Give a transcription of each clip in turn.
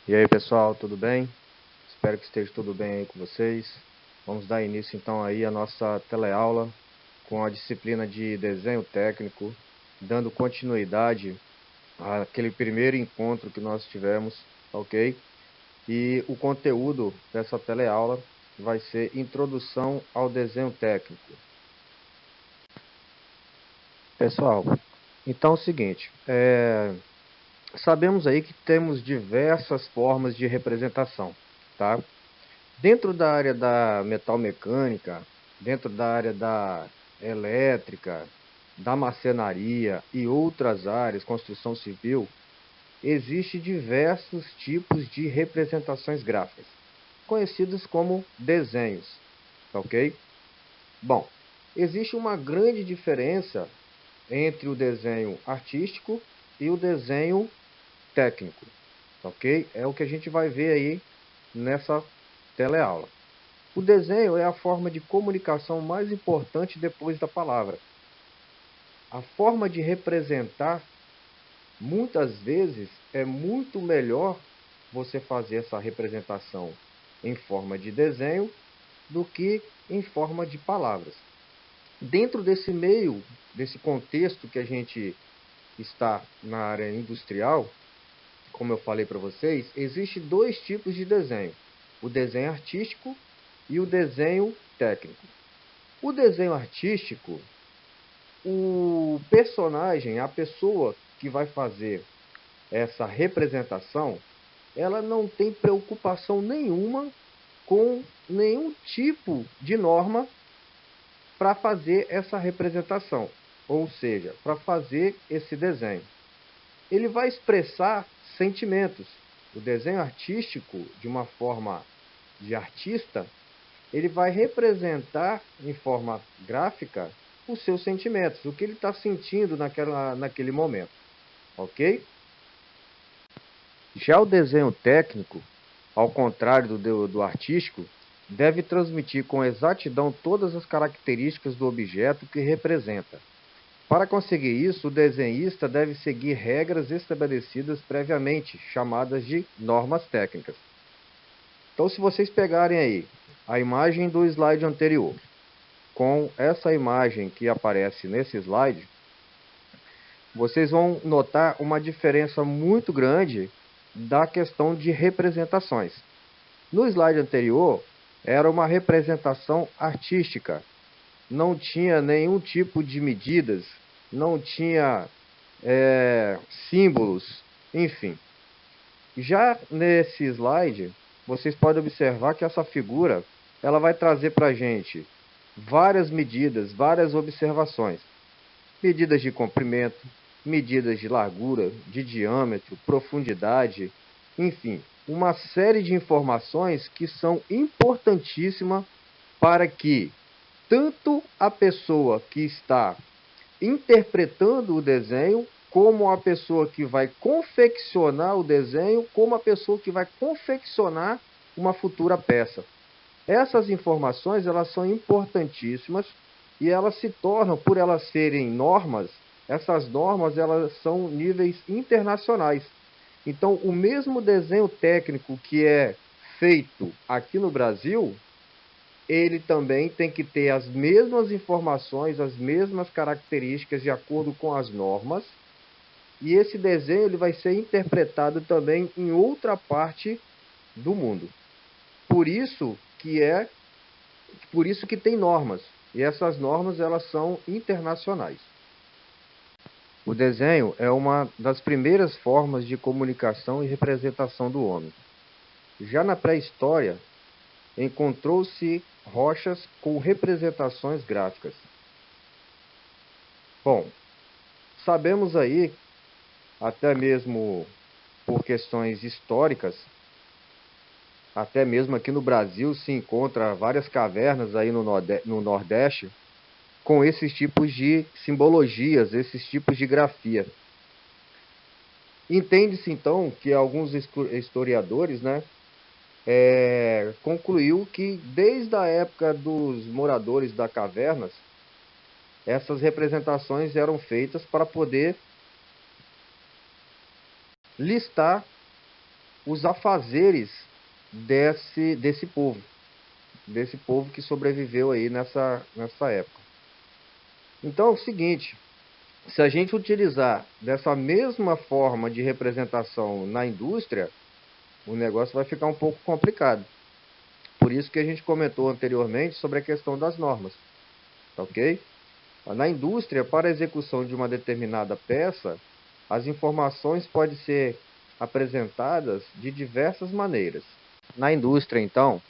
E aí pessoal, tudo bem? Espero que esteja tudo bem aí com vocês. Vamos dar início então aí à nossa teleaula com a disciplina de desenho técnico, dando continuidade àquele primeiro encontro que nós tivemos, ok? E o conteúdo dessa teleaula vai ser Introdução ao Desenho Técnico. Pessoal, então é o seguinte, sabemos aí que temos diversas formas de representação, tá? Dentro da área da metalmecânica, dentro da área da elétrica, da marcenaria e outras áreas, construção civil, existem diversos tipos de representações gráficas, conhecidos como desenhos, ok? Bom, existe uma grande diferença entre o desenho artístico e o desenho técnico, ok? É o que a gente vai ver aí nessa teleaula. O desenho é a forma de comunicação mais importante depois da palavra. A forma de representar, muitas vezes, é muito melhor você fazer essa representação em forma de desenho do que em forma de palavras. Dentro desse meio, desse contexto que a gente está na área industrial, como eu falei para vocês, existem dois tipos de desenho: o desenho artístico e o desenho técnico. O desenho artístico, o personagem, a pessoa que vai fazer essa representação, ela não tem preocupação nenhuma com nenhum tipo de norma para fazer essa representação, ou seja, para fazer esse desenho. Ele vai expressar sentimentos. O desenho artístico, de uma forma de artista, ele vai representar em forma gráfica os seus sentimentos, o que ele está sentindo naquele momento, ok? Já o desenho técnico, ao contrário do artístico, deve transmitir com exatidão todas as características do objeto que representa. Para conseguir isso, o desenhista deve seguir regras estabelecidas previamente, chamadas de normas técnicas. Então, se vocês pegarem aí a imagem do slide anterior, com essa imagem que aparece nesse slide, vocês vão notar uma diferença muito grande da questão de representações. No slide anterior, era uma representação artística, não tinha nenhum tipo de medidas, não tinha símbolos, enfim. Já nesse slide, vocês podem observar que essa figura ela vai trazer para a gente várias medidas, várias observações. Medidas de comprimento, medidas de largura, de diâmetro, profundidade, enfim, uma série de informações que são importantíssimas para que tanto a pessoa que está interpretando o desenho, como a pessoa que vai confeccionar o desenho, como a pessoa que vai confeccionar uma futura peça. Essas informações elas são importantíssimas e elas se tornam, por elas serem normas, essas normas elas são níveis internacionais. Então, o mesmo desenho técnico que é feito aqui no Brasil, ele também tem que ter as mesmas informações, as mesmas características de acordo com as normas. E esse desenho ele vai ser interpretado também em outra parte do mundo. Por isso que tem normas. E essas normas elas são internacionais. O desenho é uma das primeiras formas de comunicação e representação do homem. Já na pré-história, encontrou-se rochas com representações gráficas. Bom, sabemos aí, até mesmo por questões históricas, até mesmo aqui no Brasil se encontra várias cavernas aí no Nordeste com esses tipos de simbologias, esses tipos de grafia. Entende-se então que alguns historiadores, concluiu que desde a época dos moradores das cavernas, essas representações eram feitas para poder listar os afazeres desse povo que sobreviveu aí nessa época. Então é o seguinte, se a gente utilizar dessa mesma forma de representação na indústria, o negócio vai ficar um pouco complicado. Por isso que a gente comentou anteriormente sobre a questão das normas, tá ok? Na indústria, para a execução de uma determinada peça, as informações podem ser apresentadas de diversas maneiras. Na indústria, então,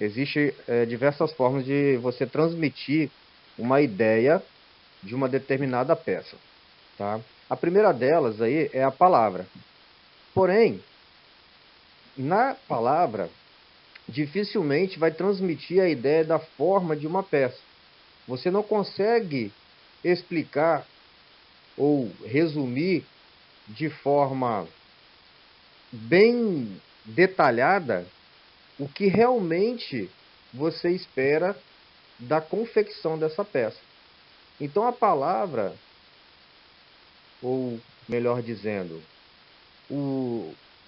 existem diversas formas de você transmitir uma ideia de uma determinada peça. Tá? A primeira delas aí é a palavra. Porém, na palavra, dificilmente vai transmitir a ideia da forma de uma peça. Você não consegue explicar ou resumir de forma bem detalhada o que realmente você espera da confecção dessa peça. Então a palavra, ou melhor dizendo,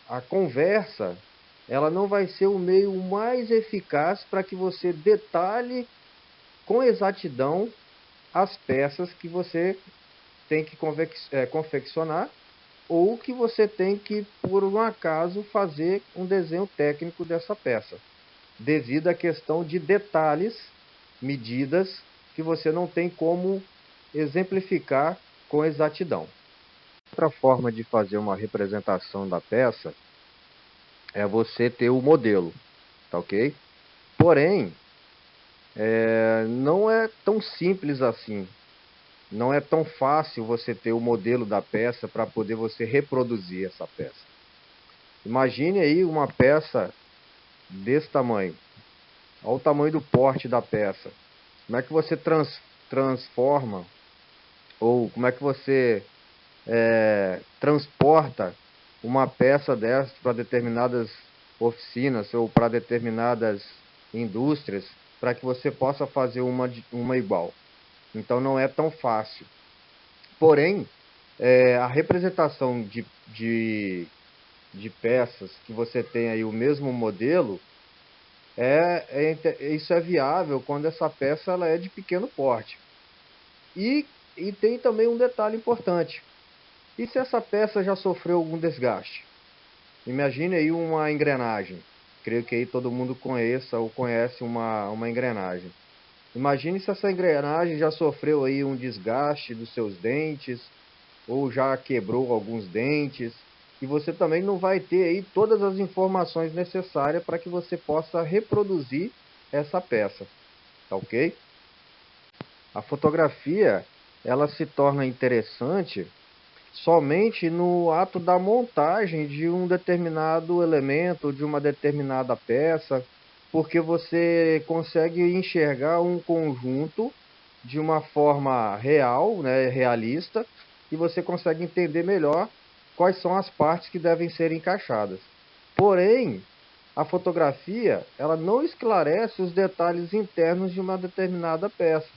a conversa, ela não vai ser o meio mais eficaz para que você detalhe com exatidão as peças que você tem que confeccionar ou que você tem que, por um acaso, fazer um desenho técnico dessa peça, devido à questão de detalhes, medidas, que você não tem como exemplificar com exatidão. Outra forma de fazer uma representação da peça é você ter o modelo, tá ok? Porém, não é tão simples assim. Não é tão fácil você ter o modelo da peça para poder você reproduzir essa peça. Imagine aí uma peça desse tamanho. Olha o tamanho do porte da peça. Como é que você transforma ou como é que você transporta uma peça dessa para determinadas oficinas ou para determinadas indústrias para que você possa fazer uma igual? Então não é tão fácil. Porém, a representação de peças que você tem aí o mesmo modelo, isso é viável quando essa peça ela é de pequeno porte. E tem também um detalhe importante. E se essa peça já sofreu algum desgaste? Imagine aí uma engrenagem. Creio que aí todo mundo conheça ou conhece uma engrenagem. Imagine se essa engrenagem já sofreu aí um desgaste dos seus dentes, ou já quebrou alguns dentes, e você também não vai ter aí todas as informações necessárias para que você possa reproduzir essa peça, tá ok? A fotografia, ela se torna interessante somente no ato da montagem de um determinado elemento, de uma determinada peça, porque você consegue enxergar um conjunto de uma forma real, né, realista, e você consegue entender melhor quais são as partes que devem ser encaixadas. Porém, a fotografia, ela não esclarece os detalhes internos de uma determinada peça.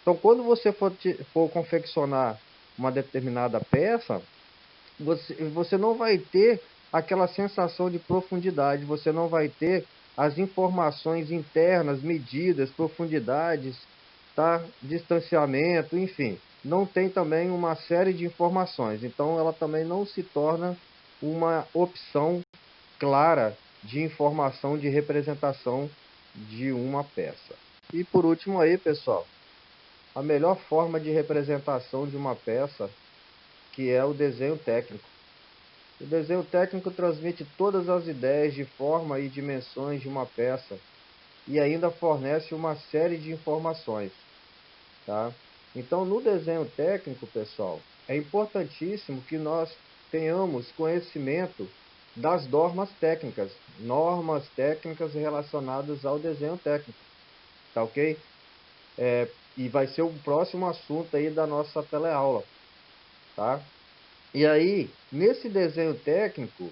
Então, quando você for confeccionar uma determinada peça, você não vai ter aquela sensação de profundidade, você não vai ter as informações internas, medidas, profundidades, tá? Distanciamento, enfim. Não tem também uma série de informações, então ela também não se torna uma opção clara de informação de representação de uma peça. E por último aí, pessoal, a melhor forma de representação de uma peça, que é o desenho técnico. O desenho técnico transmite todas as ideias de forma e dimensões de uma peça e ainda fornece uma série de informações, tá? Então, no desenho técnico, pessoal, é importantíssimo que nós tenhamos conhecimento das normas técnicas relacionadas ao desenho técnico, tá ok? E vai ser o próximo assunto aí da nossa teleaula, tá? E aí, nesse desenho técnico,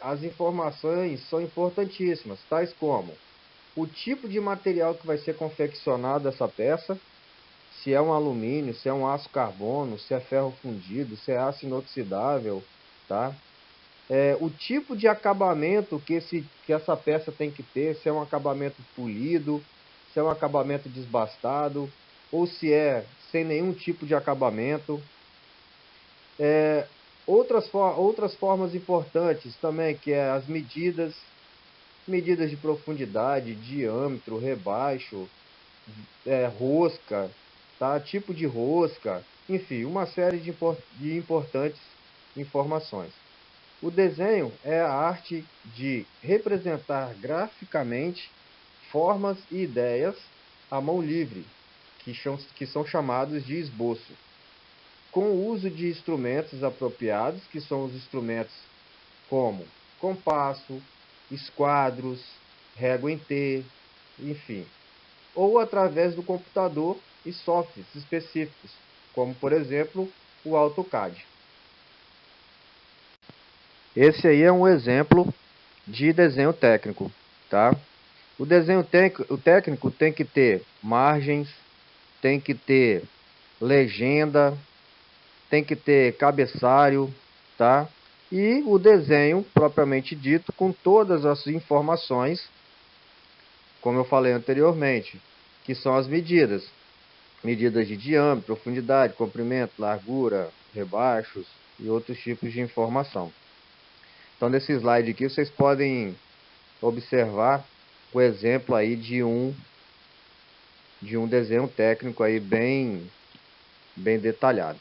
as informações são importantíssimas, tais como o tipo de material que vai ser confeccionado essa peça, se é um alumínio, se é um aço carbono, se é ferro fundido, se é aço inoxidável, tá? o tipo de acabamento que essa peça tem que ter, se é um acabamento polido, se é um acabamento desbastado, ou se é sem nenhum tipo de acabamento. Outras formas importantes também, que é as medidas de profundidade, diâmetro, rebaixo, rosca, tá? Tipo de rosca, enfim, uma série de importantes informações. O desenho é a arte de representar graficamente formas e ideias à mão livre, que são chamados de esboço, com o uso de instrumentos apropriados, que são os instrumentos como compasso, esquadros, régua em T, enfim, ou através do computador e softwares específicos, como por exemplo o AutoCAD. Esse aí é um exemplo de desenho técnico, tá? O desenho técnico tem que ter margens, tem que ter legenda, tem que ter cabeçalho, tá? E o desenho propriamente dito, com todas as informações, como eu falei anteriormente, que são as medidas. Medidas de diâmetro, profundidade, comprimento, largura, rebaixos e outros tipos de informação. Então, nesse slide aqui, vocês podem observar o exemplo aí de um desenho técnico aí bem detalhado,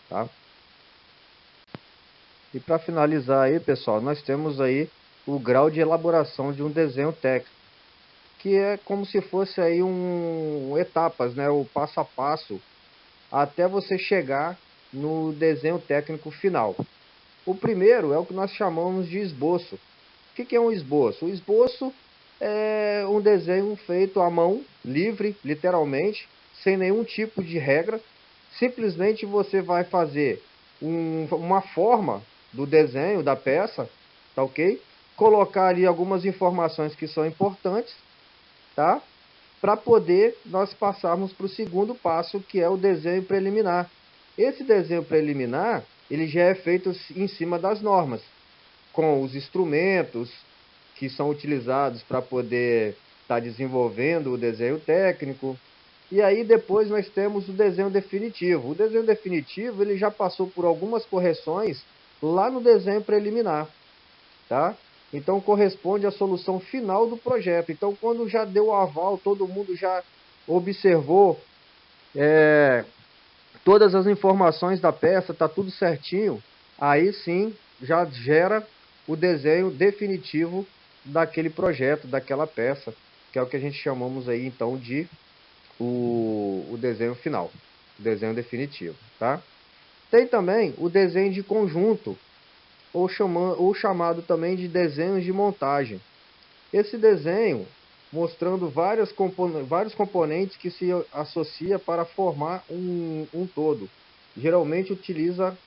tá? E para finalizar aí, pessoal, nós temos aí o grau de elaboração de um desenho técnico, que é como se fosse aí etapas, né, o passo a passo até você chegar no desenho técnico final. O primeiro é o que nós chamamos de esboço. O que é um esboço? O esboço é um desenho feito à mão, livre, literalmente, sem nenhum tipo de regra. Simplesmente você vai fazer uma forma do desenho da peça, tá ok? Colocar ali algumas informações que são importantes, tá? Para poder nós passarmos para o segundo passo, que é o desenho preliminar. Esse desenho preliminar, ele já é feito em cima das normas, com os instrumentos que são utilizados para poder estar desenvolvendo o desenho técnico. E aí depois nós temos o desenho definitivo. O desenho definitivo ele já passou por algumas correções lá no desenho preliminar, tá? Então corresponde à solução final do projeto. Então quando já deu o aval, todo mundo já observou todas as informações da peça, está tudo certinho, aí sim já gera o desenho definitivo daquele projeto, daquela peça, que é o que a gente chamamos aí então de o desenho final, o desenho definitivo, tá? Tem também o desenho de conjunto, ou chamado também de desenhos de montagem. Esse desenho mostrando vários componentes que se associa para formar um todo. Geralmente utiliza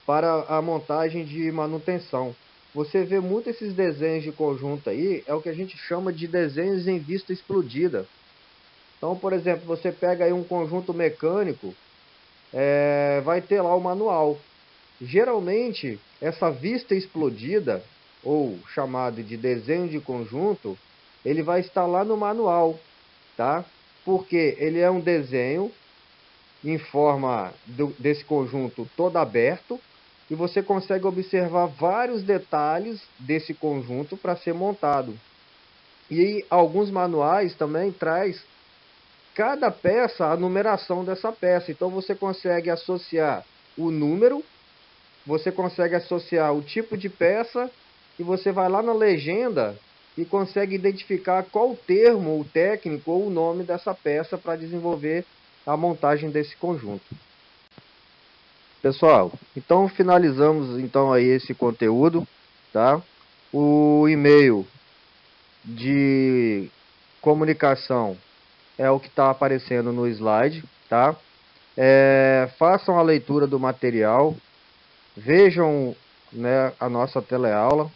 para a montagem de manutenção. Você vê muito esses desenhos de conjunto aí, é o que a gente chama de desenhos em vista explodida. Então, por exemplo, você pega aí um conjunto mecânico, vai ter lá o manual. Geralmente, essa vista explodida, ou chamado de desenho de conjunto, ele vai estar lá no manual, tá? Porque ele é um desenho em forma desse conjunto todo aberto, e você consegue observar vários detalhes desse conjunto para ser montado. E alguns manuais também traz cada peça, a numeração dessa peça. Então você consegue associar o número, você consegue associar o tipo de peça, e você vai lá na legenda e consegue identificar qual o termo, o técnico ou o nome dessa peça para desenvolver a montagem desse conjunto. Pessoal, então finalizamos então aí esse conteúdo, tá? O e-mail de comunicação é o que está aparecendo no slide, tá? Façam a leitura do material, vejam, né, a nossa teleaula.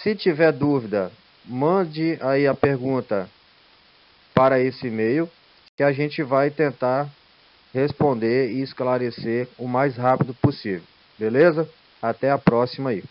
Se tiver dúvida, mande aí a pergunta para esse e-mail, que a gente vai tentar responder e esclarecer o mais rápido possível. Beleza? Até a próxima aí.